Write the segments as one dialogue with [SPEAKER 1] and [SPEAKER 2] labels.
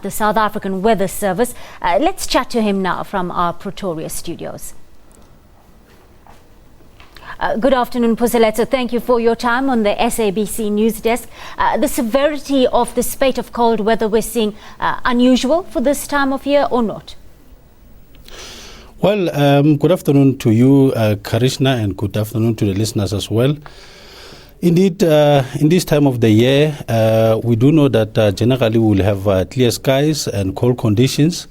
[SPEAKER 1] at the South African Weather Service. Let's chat to him now from our Pretoria studios. Good afternoon, Puseletso. Thank you for your time on the SABC News Desk. The severity of the spate of cold weather we're seeing, unusual for this time of year or not?
[SPEAKER 2] Well, good afternoon to you, Karishna, and good afternoon to the listeners as well. Indeed, in this time of the year, we do know that generally we will have clear skies and cold conditions.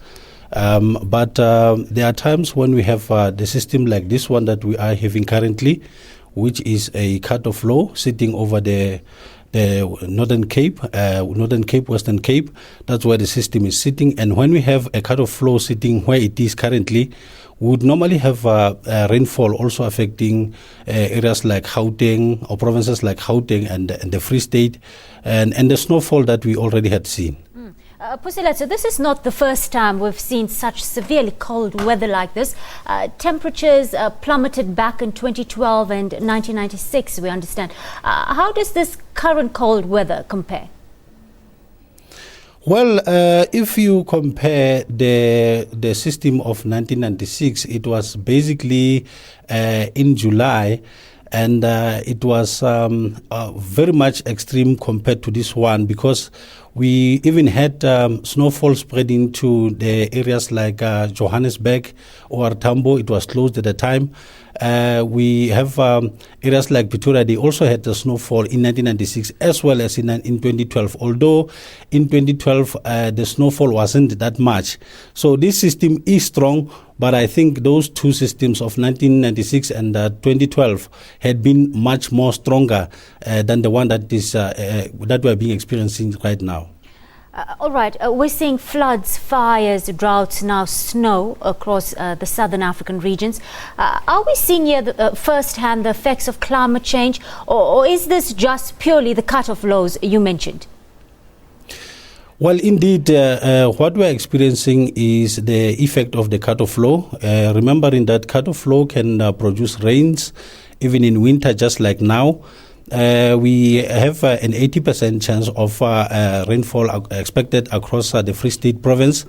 [SPEAKER 2] But there are times when we have the system like this one that we are having currently, which is a cut-off low sitting over the Northern Cape, Western Cape. That's where the system is sitting. And when we have a cut-off low sitting where it is currently, we would normally have rainfall also affecting areas like Gauteng or provinces like Gauteng and the Free State and the snowfall that we already had seen.
[SPEAKER 1] Puseletso, this is not the first time we've seen such severely cold weather like this. Temperatures plummeted back in 2012 and 1996, we understand. How does this current cold weather compare?
[SPEAKER 2] Well, if you compare the system of 1996, it was basically in July, and it was very much extreme compared to this one, because we even had snowfall spreading to the areas like Johannesburg or Tambo. It was closed at the time. We have areas like Pretoria. They also had the snowfall in 1996 as well as in 2012. Although in 2012 the snowfall wasn't that much. So this system is strong, but I think those two systems of 1996 and 2012 had been much more stronger than the one that is that we are being experiencing right now.
[SPEAKER 1] All right, we're seeing floods, fires, droughts, now snow across the southern African regions. Are we seeing here firsthand the effects of climate change, or is this just purely the cut-off lows you mentioned?
[SPEAKER 2] Well, indeed, what we're experiencing is the effect of the cut-off low. Remembering that cut-off low can produce rains even in winter, just like now. We have an 80% chance of rainfall expected across the Free State province,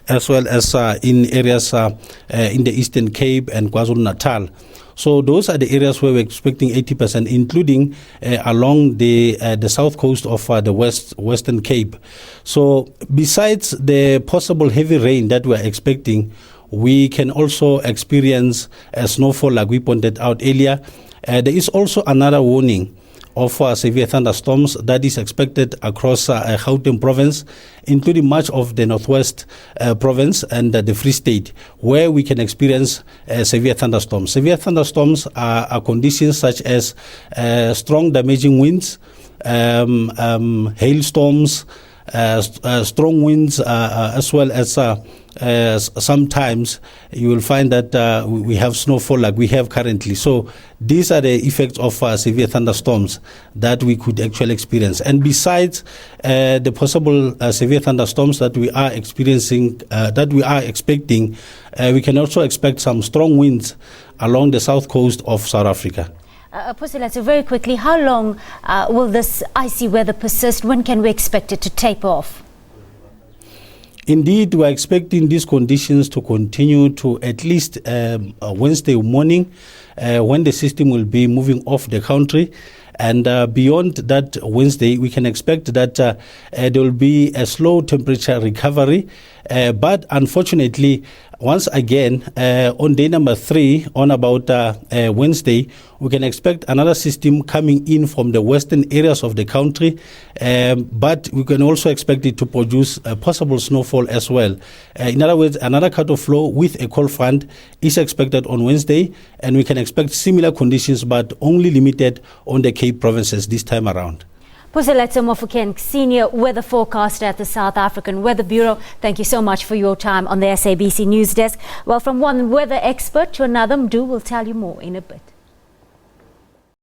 [SPEAKER 2] as well as in areas in the Eastern Cape and KwaZulu-Natal. So those are the areas where we're expecting 80%, including along the south coast of the Western Cape. So besides the possible heavy rain that we're expecting, we can also experience snowfall like we pointed out earlier. There is also another warning of severe thunderstorms that is expected across Gauteng province, including much of the northwest province and the Free State, where we can experience severe thunderstorms. Severe thunderstorms are conditions such as strong damaging winds, hailstorms, strong winds, as well as sometimes you will find that we have snowfall like we have currently. So these are the effects of severe thunderstorms that we could actually experience. And besides the possible severe thunderstorms that we are experiencing, that we are expecting, we can also expect some strong winds along the south coast of South Africa.
[SPEAKER 1] Puseletso, very quickly, how long will this icy weather persist? When can we expect it to taper off?
[SPEAKER 2] Indeed, we're expecting these conditions to continue to at least Wednesday morning, when the system will be moving off the country. And beyond that Wednesday, we can expect that there will be a slow temperature recovery. But unfortunately, once again, on day number 3, on about Wednesday, we can expect another system coming in from the western areas of the country. But we can also expect it to produce a possible snowfall as well. In other words, another cut-off flow with a cold front is expected on Wednesday, and we can expect similar conditions, but only limited on the Cape provinces this time around.
[SPEAKER 1] Puseletso Mofokeng, Senior Weather Forecaster at the South African Weather Bureau. Thank you so much for your time on the SABC News Desk. Well, from one weather expert to another, Mdu will tell you more in a bit.